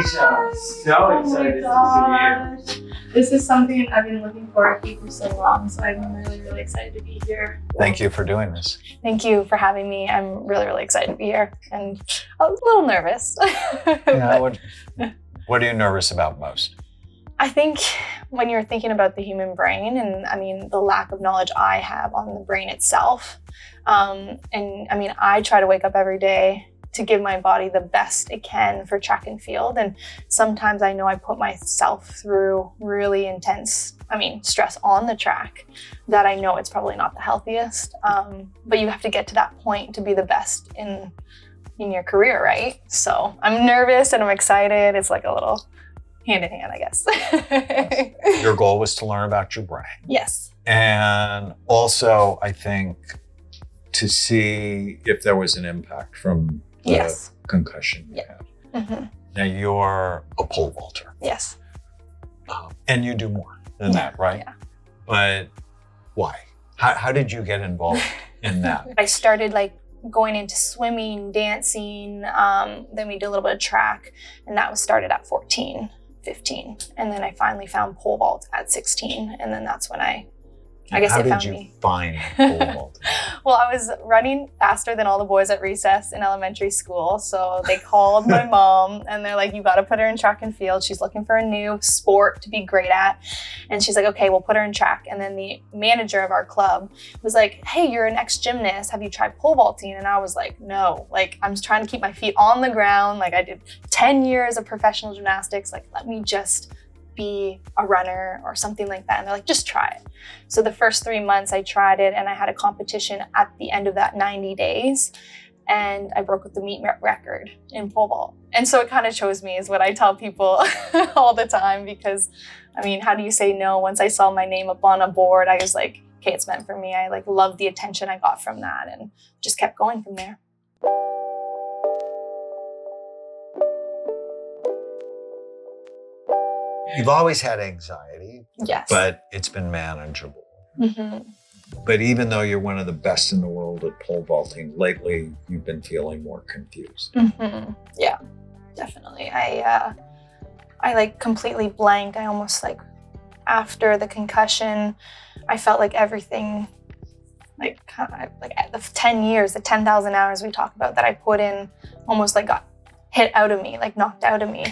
Alysha, so excited to see you. This is something I've been looking forward to for so long, so I'm really, really excited to be here. Thank you for doing this. Thank you for having me. I'm really, really excited to be here and a little nervous. Yeah, what are you nervous about most? I think when you're thinking about the human brain and I mean, the lack of knowledge I have on the brain itself. And I mean, I try to wake up every day to give my body the best it can for track and field. And sometimes I know I put myself through really intense, stress on the track that I know it's probably not the healthiest. But you have to get to that point to be the best in your career, right? So I'm nervous and I'm excited. It's like a little hand in hand, I guess. Your goal was to learn about your brain. Yes. And also, I think, to see if there was an impact from the concussion you had. Mm-hmm. Now, you're a pole vaulter. Yes. And you do more than that, right? Yeah. But why? How did you get involved in that? I started going into swimming, dancing, then we did a little bit of track, and that was started at 14, 15. And then I finally found pole vault at 16, and then that's when I guess How it found did me. you find pole vault? Well, I was running faster than all the boys at recess in elementary school. So they called my mom and they're like, you got to put her in track and field. She's looking for a new sport to be great at. And she's like, okay, we'll put her in track. And then the manager of our club was like, hey, you're an ex-gymnast. Have you tried pole vaulting? And I was like, no, I'm trying to keep my feet on the ground. I did 10 years of professional gymnastics. Let me just be a runner or something like that. And they're like, just try it. So the first 3 months I tried it and I had a competition at the end of that 90 days and I broke the meet record in pole vault. And so it kind of chose me is what I tell people all the time because, how do you say no? Once I saw my name up on a board, I was like, okay, it's meant for me. I loved the attention I got from that and just kept going from there. You've always had anxiety, yes, but it's been manageable. Mm-hmm. But even though you're one of the best in the world at pole vaulting, lately you've been feeling more confused. Mm-hmm. Yeah, definitely. I completely blanked. I almost after the concussion, I felt like everything, the 10 years, the 10,000 hours we talk about that I put in almost got hit out of me, knocked out of me.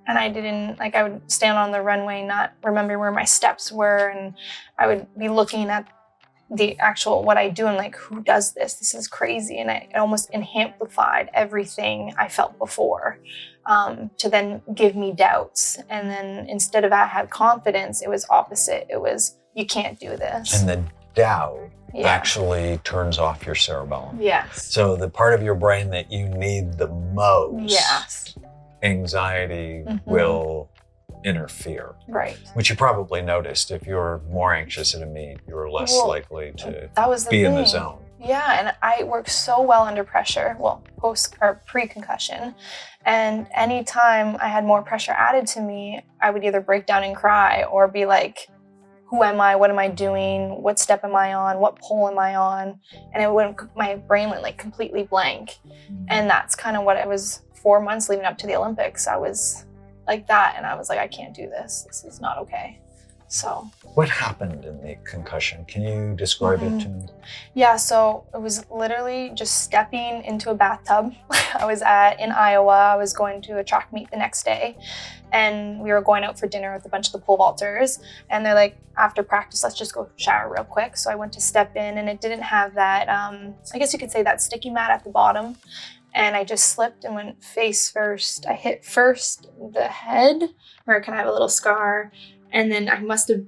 And I didn't, I would stand on the runway, not remember where my steps were. And I would be looking at the actual, what I do and who does this? This is crazy. And it almost amplified everything I felt before to then give me doubts. And then instead of I had confidence, it was opposite. It was, you can't do this. And the doubt actually turns off your cerebellum. Yes. So the part of your brain that you need the most. Yes. Anxiety will interfere. Right. Which you probably noticed. If you're more anxious at a meet, you're less likely to be in the zone. Yeah, and I work so well under pressure, post or pre-concussion. And anytime I had more pressure added to me, I would either break down and cry or be like, who am I? What am I doing? What step am I on? What pole am I on? And my brain went completely blank. And that's kind of what it was. 4 months leading up to the Olympics, I was like that. And I was like, I can't do this. This is not okay. So. What happened in the concussion? Can you describe it to me? Yeah, so it was literally just stepping into a bathtub. I was in Iowa. I was going to a track meet the next day. And we were going out for dinner with a bunch of the pole vaulters. And they're like, after practice, let's just go shower real quick. So I went to step in and it didn't have that, I guess you could say that sticky mat at the bottom. And I just slipped and went face first. I hit first the head where I kind of have a little scar. And then I must have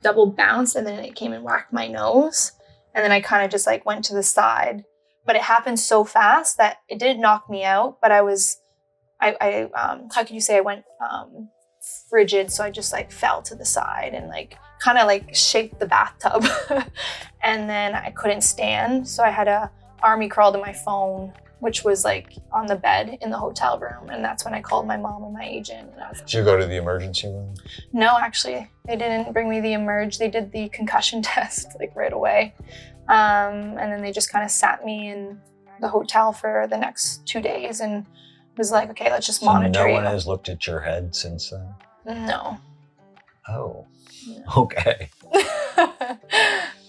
double bounced and then it came and whacked my nose. And then I kind of just went to the side. But it happened so fast that it didn't knock me out, but I how could you say, I went frigid. So I just fell to the side and kind of shaped the bathtub. And then I couldn't stand. So I had a army crawl to my phone, which was on the bed in the hotel room. And that's when I called my mom and my agent. And Did you go to the emergency room? No, actually, they didn't bring me the emerge. They did the concussion test right away. And then they just kind of sat me in the hotel for the next 2 days. And was like, okay, let's just So monitor no you. one has looked at your head since then? No. Oh, No. okay.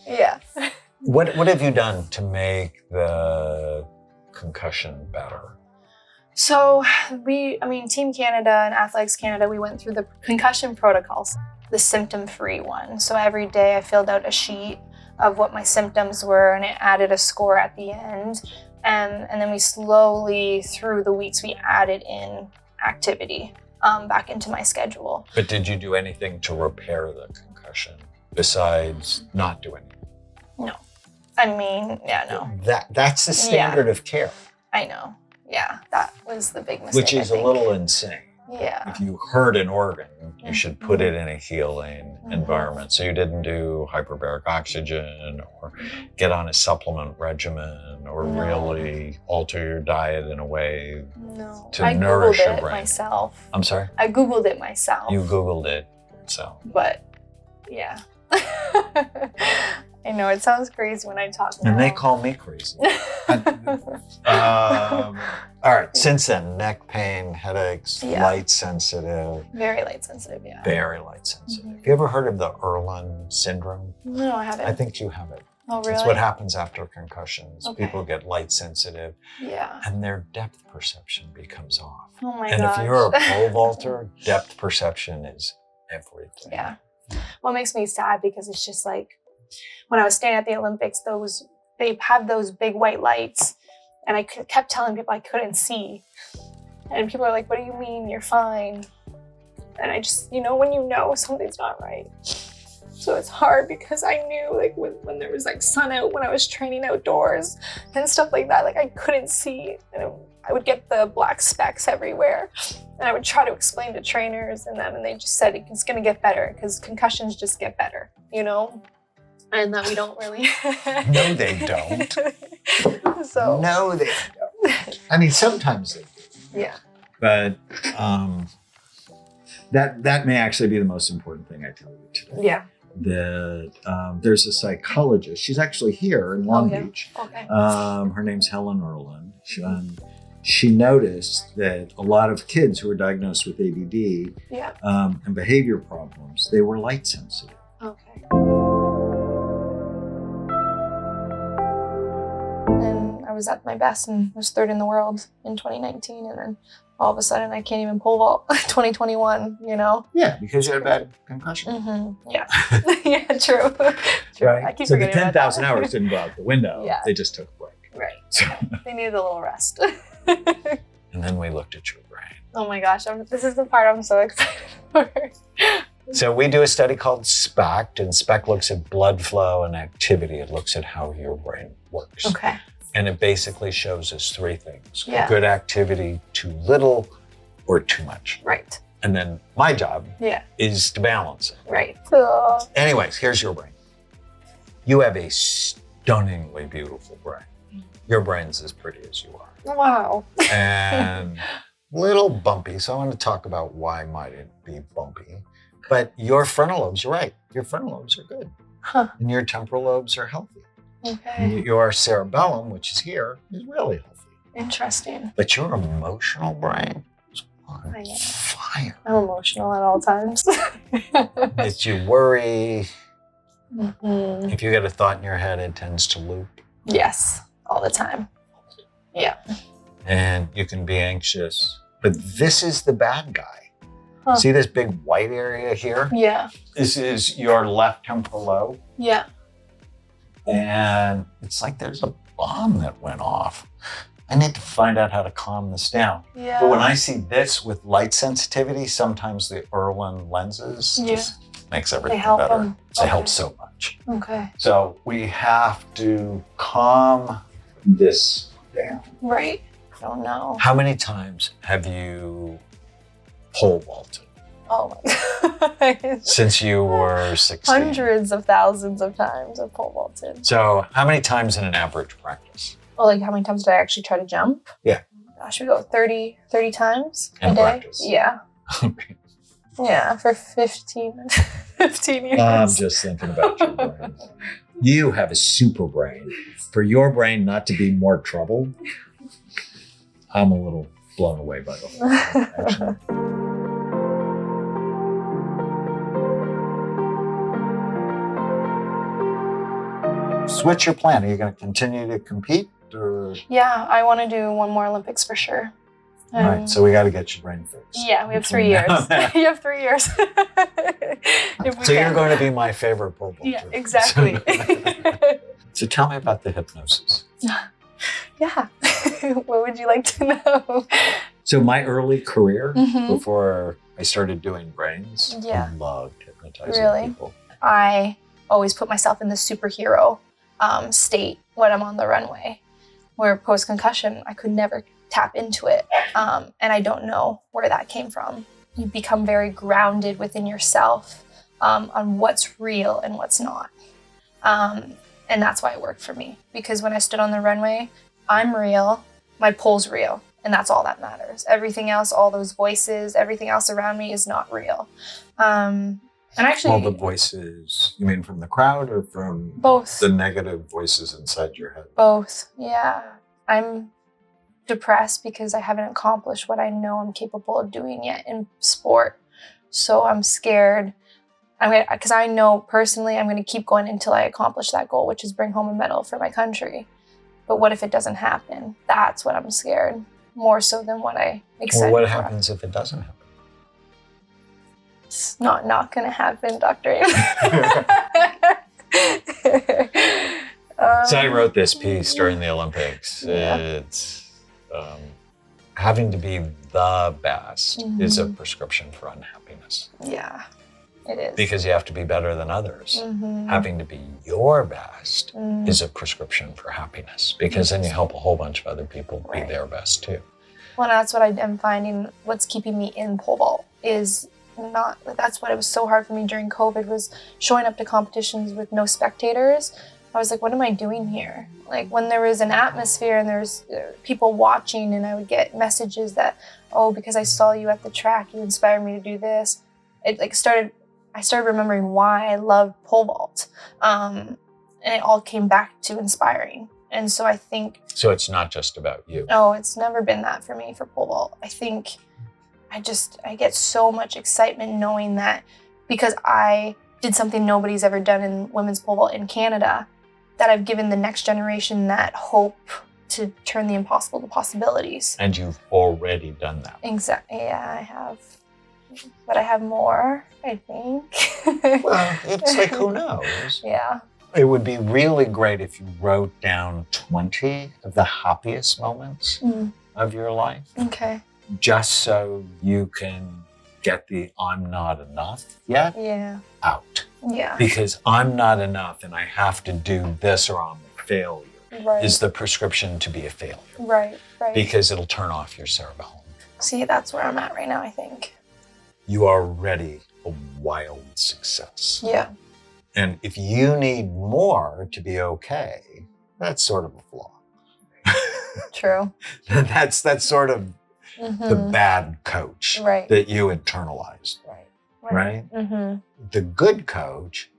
Yeah. What have you done to make the concussion better? So Team Canada and Athletics Canada, we went through the concussion protocols, the symptom-free one. So every day I filled out a sheet of what my symptoms were, and it added a score at the end. And then we slowly, through the weeks, we added in activity back into my schedule. But did you do anything to repair the concussion besides not doing it? No. No. That's the standard of care. I know. Yeah, that was the big mistake. Which is a little insane. Yeah. If you hurt an organ, you should put it in a healing environment. So you didn't do hyperbaric oxygen or get on a supplement regimen or really alter your diet in a way to nourish your brain. I Googled it myself. I'm sorry? I Googled it myself. You Googled it, so. But, yeah. I know, it sounds crazy when I talk now. And they call me crazy. All right, since then, neck pain, headaches, light sensitive. Very light sensitive, yeah. Very light sensitive. Have you ever heard of the Irlen syndrome? No, I haven't. I think you have it. Oh, really? It's what happens after concussions. Okay. People get light sensitive. Yeah. And their depth perception becomes off. Oh my And gosh. if you're a pole vaulter, depth perception is everything. Yeah. Well, it makes me sad because it's just like, when I was staying at the Olympics, they have those big white lights, and I kept telling people I couldn't see. And people are like, what do you mean? You're fine. And I just, when you know something's not right. So it's hard because I knew like when there was like sun out, when I was training outdoors and stuff like that, like I couldn't see. And I would get the black specks everywhere. And I would try to explain to trainers and them, and they just said it's going to get better because concussions just get better, And that we don't really. No, they don't. So. No, they don't. I mean, sometimes they do. Yeah. But that may actually be the most important thing I tell you today. Yeah. There's a psychologist. She's actually here in Long Beach. Okay. Her name's Helen Erland. She noticed that a lot of kids who were diagnosed with ADD and behavior problems, they were light sensitive. Okay. And I was at my best and was third in the world in 2019, and then all of a sudden I can't even pole vault 2021, Yeah, because you had a bad concussion. Mm-hmm. Yeah. Yeah, true. Right. I keep so the forgetting about 10,000 that. hours didn't go out the window. Yeah. They just took a break. Right. So. They needed a little rest. And then we looked at your brain. Oh my gosh, this is the part I'm so excited for. So we do a study called SPECT, and SPECT looks at blood flow and activity. It looks at how your brain works. Okay. And it basically shows us three things. Yeah. Good activity, too little, or too much. Right. And then my job is to balance it. Right. Anyways, here's your brain. You have a stunningly beautiful brain. Your brain's as pretty as you are. Wow. And a little bumpy. So I want to talk about why might it be bumpy. But your frontal lobes, you're right. Your frontal lobes are good. Huh. And your temporal lobes are healthy. Okay. And your cerebellum, which is here, is really healthy. Interesting. But your emotional brain is on I know. fire. I'm emotional at all times. It's you worry. Mm-hmm. If you get a thought in your head, it tends to loop. Yes, all the time. Yeah. And you can be anxious. But this is the bad guy. Huh. See this big white area here? Yeah. This is your left temporal lobe. Yeah. And it's like there's a bomb that went off. I need to find out how to calm this down. Yeah. But when I see this with light sensitivity, sometimes the Irlen lenses just makes everything help better. them. They help so much. Okay. So we have to calm this down. Right. I don't know. How many times have you pole vaulted Oh my God. since you were 16? Hundreds of thousands of times I've pole vaulted. So how many times in an average practice? Well, like how many times did I actually try to jump? Yeah. Oh my gosh, we go 30 times In a day. practice? Yeah. Okay. Yeah, for 15 years. I'm just thinking about your brain. You have a super brain. For your brain not to be more troubled, I'm a little blown away by the whole thing, actually. So what's your plan? Are you going to continue to compete? Or? Yeah, I want to do one more Olympics for sure. All right, so we got to get your brain fixed. Yeah, we have 3 years. You have 3 years. So you're going to be my favorite pole vaulter. Yeah, exactly. So tell me about the hypnosis. Yeah. What would you like to know? So my early career, Mhm. before I started doing brains, Yeah. I loved hypnotizing Really? people. I always put myself in the superhero state when I'm on the runway, where post-concussion, I could never tap into it. And I don't know where that came from. You become very grounded within yourself on what's real and what's not. And that's why it worked for me. Because when I stood on the runway, I'm real, my pole's real, and that's all that matters. Everything else, all those voices, everything else around me is not real. And actually, All the voices, you mean from the crowd or from both. the negative voices inside your head? Both, yeah. I'm depressed because I haven't accomplished what I know I'm capable of doing yet in sport. So I'm scared. Because I know personally I'm going to keep going until I accomplish that goal, which is bring home a medal for my country. But what if it doesn't happen? That's what I'm scared, more so than what I excited Well, what for. happens if it doesn't happen? It's not going to happen, Dr. Amy. So I wrote this piece during the Olympics. Yeah. It's having to be the best is a Mhm. prescription for unhappiness. Yeah, it is. Because you have to be better than others. Mhm. Having to be your best Mm. is a prescription for happiness, because then you help a whole bunch of other people be Right. their best too. Well, that's what I am finding. What's keeping me in pole vault is not. That's what it was so hard for me during COVID, was showing up to competitions with no spectators. I was like, what am I doing here? Like, when there was an atmosphere and there's people watching, and I would get messages that, oh, because I saw you at the track, you inspired me to do this. I started remembering why I loved pole vault, and it all came back to inspiring. And so I think, So it's not just about you. oh, it's never been that for me for pole vault. I think I get so much excitement knowing that, because I did something nobody's ever done in women's pole vault in Canada, that I've given the next generation that hope to turn the impossible to possibilities. And you've already done that. Exactly. Yeah, I have. But I have more, I think. Well, it's like, who knows? Yeah. It would be really great if you wrote down 20 of the happiest moments Mm. of your life, Okay. just so you can get the I'm not enough yet Yeah. out. Yeah. Because I'm not enough and I have to do this or I'm a failure Right. is the prescription to be a failure, Right. Right. because it'll turn off your cerebellum. See, that's where I'm at right now, I think. You are already a wild success. Yeah. And if you need more to be okay, that's sort of a flaw. True. That's sort of the Mhm. bad coach Right. that you internalized, Right. right? Mm-hmm. The good coach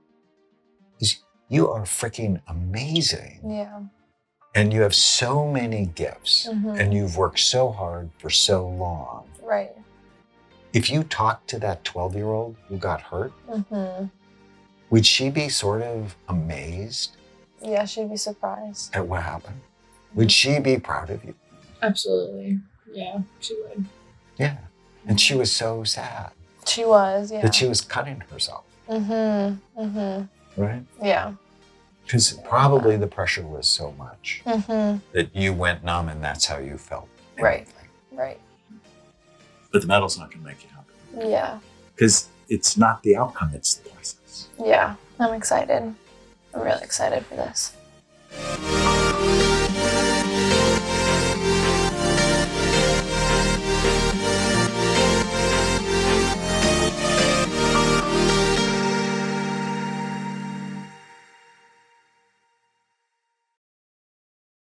is you are freaking amazing. Yeah. And you have so many gifts Mhm. and you've worked so hard for so long. Right. If you talk to that 12-year-old who got hurt, Mm-hmm. would she be sort of amazed Yeah, she'd be surprised. at what happened? Would she be proud of you? Absolutely. Yeah, she would. Yeah. And she was so sad She was, yeah. that she was cutting herself, Mm-hmm. Mm-hmm. right? Yeah. Because probably the pressure was so much Mm-hmm. that you went numb and that's how you felt. Right. Right. But the medal's not going to make you happy. Yeah. Because it's not the outcome, it's the process. Yeah. I'm excited. I'm really excited for this.